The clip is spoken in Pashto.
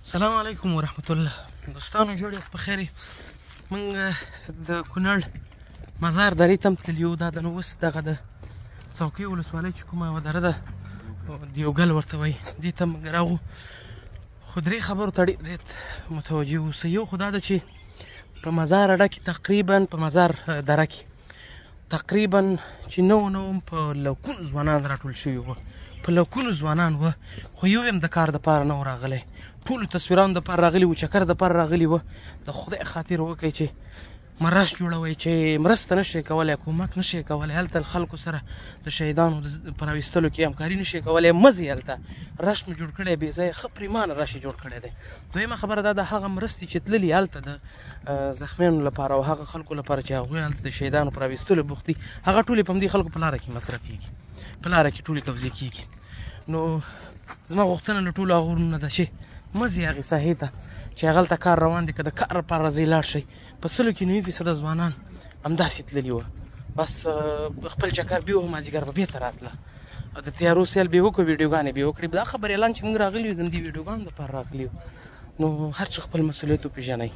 السلام علیکم ورحمت الله. دوستانو جوړ یاست په خیر. موږ د کونړ مزار درې ته تللي یو. دا د نو اوس دغه د څوکۍ ولسوالۍ چې کومه یوه دره ده دیوګل ورته وایي، دې ته موږ راغلو. خو درې خبرو ته ډېر زیات متوجه اوسئ. یو خو دا ده چې په مزار اډه کې تقریبا په مزار دره کې تقریبا چې نو په لکونو ځوانان راټول شوي وو، په لکونو ځوانان وه، خو یو هم د کار دپاره نه و راغلی. ټولو تصویرانو دپاره راغلي وو، چکر دپاره راغلي وه. د خدای خاطر وکړئ چې مرش جوړوئ، چې مرسته نه شئ کولی، کومک نه شئ کولی، هلته خلکو سره د شهیدانو په راویستلو کې همکاري نه شئ کولی، مه ځئ هلته. رش مو جوړ کړی بې ځایه، ښه پرېمانه رش یې جوړ کړی دی. دویمه خبره دا د هغه مرستې چې تللي هلته د زخمیانو لپاره او هغه خلکو لپاره چې هغوی هلته د شهیدانو په راویستلو بوخت دي، هغه ټولې په همدې خلکو په لاره کې مصرفېږي، په لاره کې ټولې توزیع کېږي. نو زما غوښتنه له ټولو هغو وروڼو نه ده چې مه ځئ هغې ساحې ته چې هغلته کار روان دی. که د کار لپاره راځئ لاړ شئ. په سلو کې 90% ځوانان همداسې تللي وه، بس خپل چکر بیا و مازدیګر به بېرته راتله. د تیارو سیل بې وکړو، ویډیوګانې بې وکړې. دا خبر اعلان چې موږ راغلي یو د همدې ویډیوګانو دپاره راغلي یو. نو هر څوک خپل مسؤلیت وپېژنئ.